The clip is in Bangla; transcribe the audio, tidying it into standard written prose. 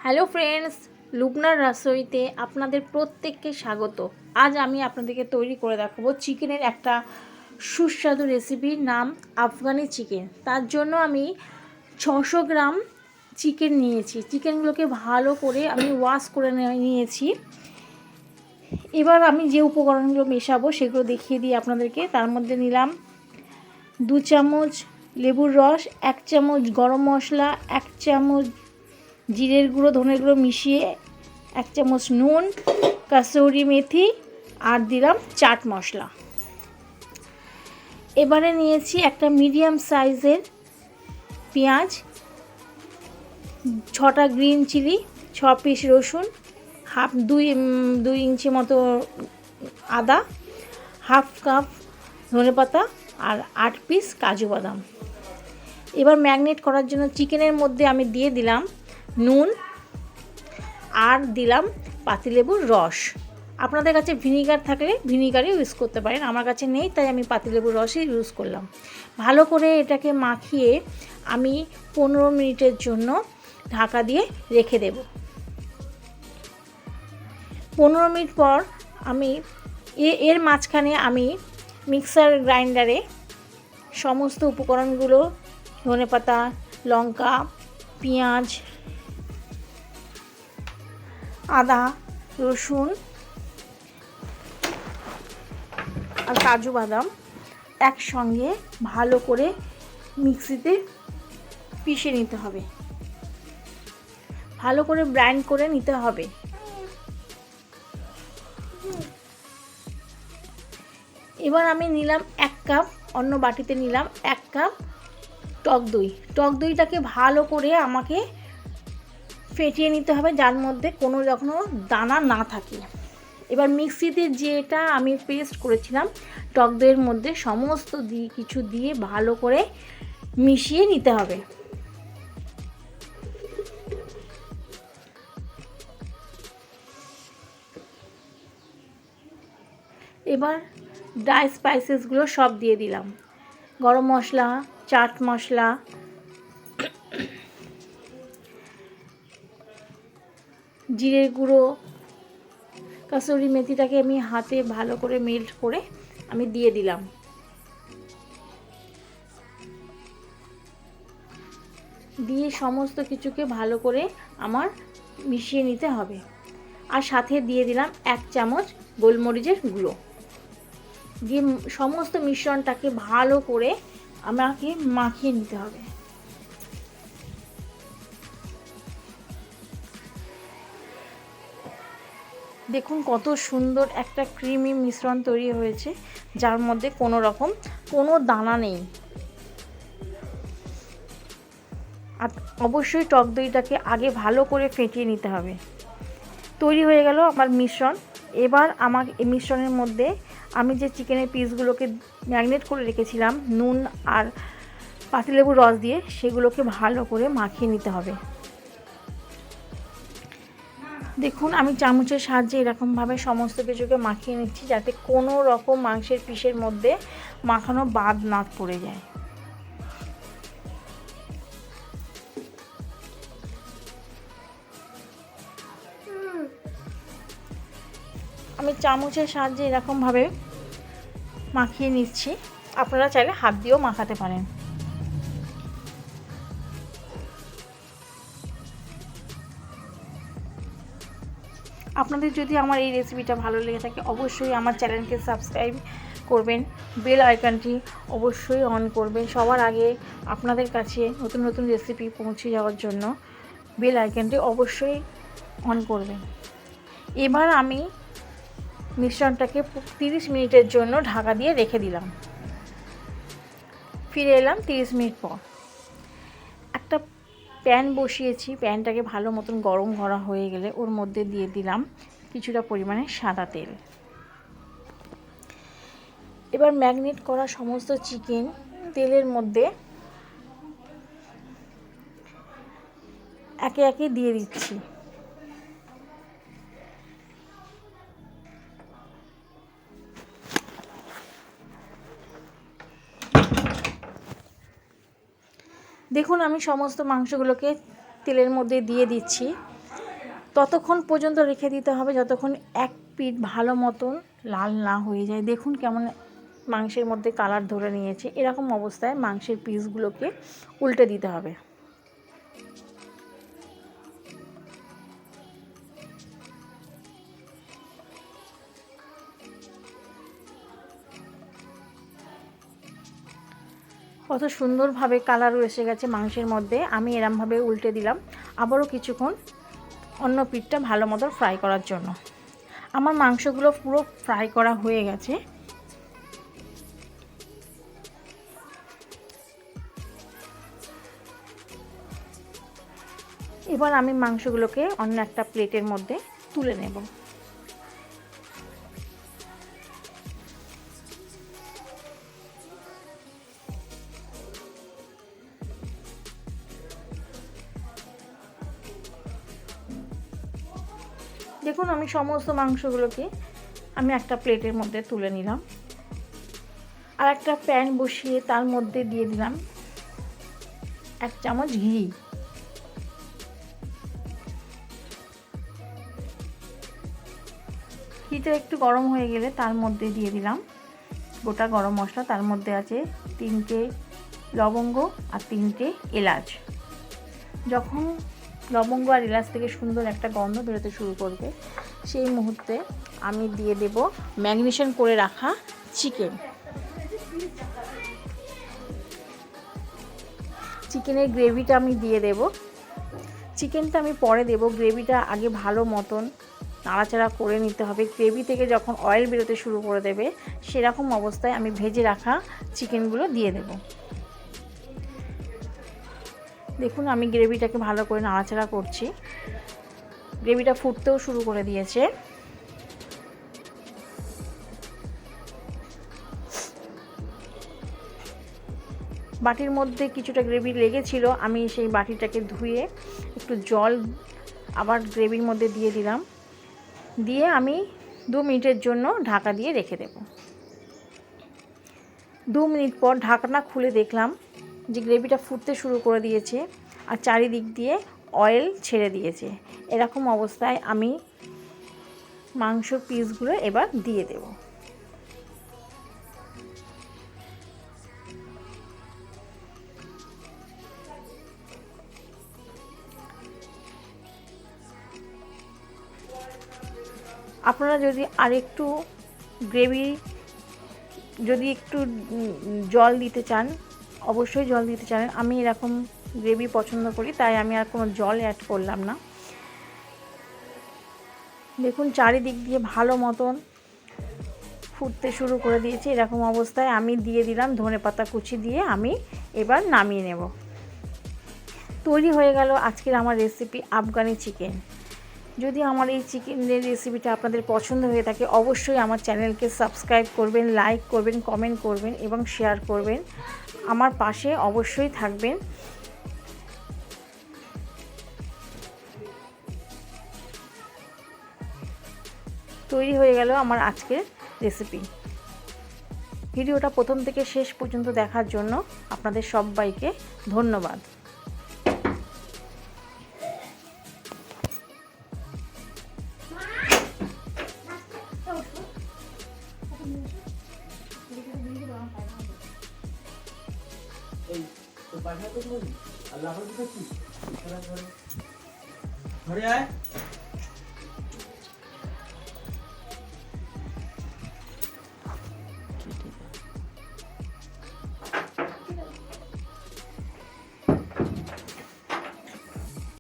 হ্যালো ফ্রেন্ডস, লুবনার রাসোইতে আপনাদের প্রত্যেককে স্বাগত। আজ আমি আপনাদেরকে তৈরি করে দেখাবো চিকেনের একটা সুস্বাদু রেসিপির নাম আফগানি চিকেন। তার জন্য আমি 600 গ্রাম চিকেন নিয়েছি। চিকেনগুলোকে ভালো করে আমি ওয়াশ করে নিয়েছি। এবার আমি যে উপকরণগুলো মেশাবো সেগুলো দেখিয়ে দিই আপনাদেরকে। তার মধ্যে নিলাম 2 চামচ লেবুর রস, 1 চামচ গরম মশলা, 1 চামচ জিরের গুঁড়ো, ধনের গুঁড়ো মিশিয়ে 1 চামচ নুন, কাসুরি মেথি আর দিলাম চাট মশলা। এবারে নিয়েছি একটা মিডিয়াম সাইজের পেঁয়াজ, 6টা গ্রিন চিলি, 6 পিস রসুন, দুই ইঞ্চি মতো আদা, হাফ কাপ ধনেপাতা আর 8 পিস কাজু বাদাম। এবার ম্যারিনেট করার জন্য চিকেনের মধ্যে আমি দিয়ে দিলাম নুন আর দিলাম পাতিলেবুর রস। আপনাদের কাছে ভিনিগার থাকলে ভিনিগারই ইউজ করতে পারেন, আমার কাছে নেই তাই আমি পাতিলেবুর রসই ইউজ করলাম। ভালো করে এটাকে মাখিয়ে আমি 15 মিনিটের জন্য ঢাকা দিয়ে রেখে দেব। 15 মিনিট পর আমি এর মাঝখানে আমি মিক্সার গ্রাইন্ডারে সমস্ত উপকরণগুলো, ধনেপাতা, লঙ্কা, পেঁয়াজ, আদা, রসুন আর কাজু বাদাম একসঙ্গে ভালো করে মিক্সিতে পিষে নিতে হবে, ভালো করে ব্লেন্ড করে নিতে হবে। এবার আমি নিলাম 1 কাপ, অন্য বাটিতে নিলাম 1 কাপ টক দই। টক দইটাকে ভালো করে আমাকে ফেটিয়ে নিতে হবে, যার মধ্যে কোনো রকম দানা না থাকে। এবার মিক্সিতে যেটা আমি পেস্ট করেছিলাম টক দইয়ের মধ্যে সমস্ত কিছু দিয়ে ভালো করে মিশিয়ে নিতে হবে। এবার ড্রাই স্পাইসেসগুলো সব দিয়ে দিলাম, গরম মশলা, চাট মশলা, জিরের গুঁড়ো, কাসুরি মেথিটাকে আমি হাতে ভালো করে মেল্ট করে আমি দিয়ে দিলাম। দিয়ে সমস্ত কিছুকে ভালো করে আমার মিশিয়ে নিতে হবে। আর সাথে দিয়ে দিলাম 1 চামচ গোলমরিচের গুঁড়ো। দিয়ে সমস্ত মিশ্রণটাকে ভালো করে আমাকে মাখিয়ে নিতে হবে। দেখুন কত সুন্দর একটা ক্রিমি মিশ্রণ তৈরি হয়েছে, যার মধ্যে কোনো দানা নেই। আর অবশ্যই টক দইটাকে আগে ভালো করে ফেটিয়ে নিতে হবে। তৈরি হয়ে গেল আমার মিশ্রণ। এবার আমার এই মিশ্রণের মধ্যে আমি যে চিকেনের পিসগুলোকে ম্যারিনেট করে রেখেছিলাম নুন আর পাতিলেবুর রস দিয়ে, সেগুলোকে ভালো করে মাখিয়ে নিতে হবে। দেখুন আমি চামচের সাহায্যে এরকমভাবে সমস্ত কিছুকে মাখিয়ে নিচ্ছি, যাতে কোনো রকম মাংসের পিসের মধ্যে মাখানো বাদ না পড়ে যায়। আমি চামচের সাহায্যে এরকমভাবে মাখিয়ে নিচ্ছি, আপনারা চাইলে হাত দিয়েও মাখাতে পারেন। আপনাদের যদি আমার এই রেসিপিটা ভালো লেগে থাকে অবশ্যই আমার চ্যানেলকে সাবস্ক্রাইব করবেন, বেল আইকনটি অবশ্যই অন করবেন। সবার আগে আপনাদের কাছে নতুন নতুন রেসিপি পৌঁছে যাওয়ার জন্য বেল আইকনটি অবশ্যই অন করবেন। এবার আমি মিশ্রণটাকে 30 মিনিটের জন্য ঢাকা দিয়ে রেখে দিলাম। ফিরে এলাম 30 মিনিট পর। একটা প্যান বসিয়েছি, প্যানটাকে ভালো মতন গরম করা হয়ে গেলে ওর মধ্যে দিয়ে দিলাম কিছুটা পরিমাণে সাদা তেল। এবার ম্যারিনেট করা সমস্ত চিকেন তেলের মধ্যে একে একে দিয়ে দিচ্ছি। দেখুন আমি সমস্ত মাংসগুলোকে তেলের মধ্যে দিয়ে দিচ্ছি। ততক্ষণ পর্যন্ত রেখে দিতে হবে যতক্ষণ এক পিঠ ভালো মতন লাল না হয়ে যায়। দেখুন কেমন মাংসের মধ্যে কালার ধরে নিয়েছে। এরকম অবস্থায় মাংসের পিসগুলোকে উল্টে দিতে হবে। কত সুন্দরভাবে কালারও এসে গেছে মাংসের মধ্যে। আমি এরমভাবে উল্টে দিলাম আবারও কিছুক্ষণ অন্য পিঠটা ভালো মতো ফ্রাই করার জন্য। আমার মাংসগুলো পুরো ফ্রাই করা হয়ে গেছে। এবার আমি মাংসগুলোকে অন্য একটা প্লেটের মধ্যে তুলে নেব। দেখুন আমি সমস্ত মাংসগুলোকে আমি একটা প্লেটের মধ্যে তুলে নিলাম। আর একটা প্যান বসিয়ে তার মধ্যে দিয়ে দিলাম 1 চামচ ঘি। ঘিটা একটু গরম হয়ে গেলে তার মধ্যে দিয়ে দিলাম গোটা গরম মশলা। তার মধ্যে আছে 3টে লবঙ্গ আর 3টে এলাচ। যখন লবঙ্গ আর এলাচ থেকে সুন্দর একটা গন্ধ বেরোতে শুরু করবে সেই মুহূর্তে আমি দিয়ে দেব ম্যারিনেশন করে রাখা চিকেন। চিকেনের গ্রেভিটা আমি দিয়ে দেব। চিকেনটা আমি পরে দেব, গ্রেভিটা আগে ভালো মতন নাড়াচাড়া করে নিতে হবে। গ্রেভি থেকে যখন অয়েল বেরোতে শুরু করে দেবে সেরকম অবস্থায় আমি ভেজে রাখা চিকেনগুলো দিয়ে দেব। দেখুন আমি গ্রেভিটাকে ভালো করে নাড়াচাড়া করছি। গ্রেভিটা ফুটতেও শুরু করে দিয়েছে। বাটির মধ্যে কিছুটা গ্রেভি লেগেছিল, আমি সেই বাটিটাকে ধুয়ে একটু জল আবার গ্রেভির মধ্যে দিয়ে দিলাম। দিয়ে আমি 2 মিনিটের জন্য ঢাকা দিয়ে রেখে দেব। 2 মিনিট পর ঢাকনা খুলে দেখলাম যে গ্রেভিটা ফুটতে শুরু করে দিয়েছে আর চারিদিক দিয়ে অয়েল ছেড়ে দিয়েছে। এরকম অবস্থায় আমি মাংসর পিসগুলো এবার দিয়ে দেব। আপনারা যদি আরেকটু গ্রেভি যদি একটু জল দিতে চান অবশ্যই জল দিতে চান। আমি এরকম গ্রেভি পছন্দ করি তাই আমি আর কোনো জল অ্যাড করলাম না। দেখুন চারিদিক দিয়ে ভালো মতন ফুটতে শুরু করে দিয়েছে। এরকম অবস্থায় আমি দিয়ে দিলাম ধনেপাতা কুচি দিয়ে আমি এবার নামিয়ে নেব। তৈরি হয়ে গেল আজকের আমার রেসিপি আফগানি চিকেন। যদি আমার এই চিকেনের রেসিপিটা আপনাদের পছন্দ হয়ে থাকে অবশ্যই আমার চ্যানেলকে সাবস্ক্রাইব করবেন, লাইক করবেন, কমেন্ট করবেন এবং শেয়ার করবেন। আমার পাশে অবশ্যই থাকবেন। তৈরি হয়ে গেল আমার আজকের রেসিপি। ভিডিওটা প্রথম থেকে শেষ পর্যন্ত দেখার জন্য আপনাদের সবাইকে ধন্যবাদ। ঘরে আয়।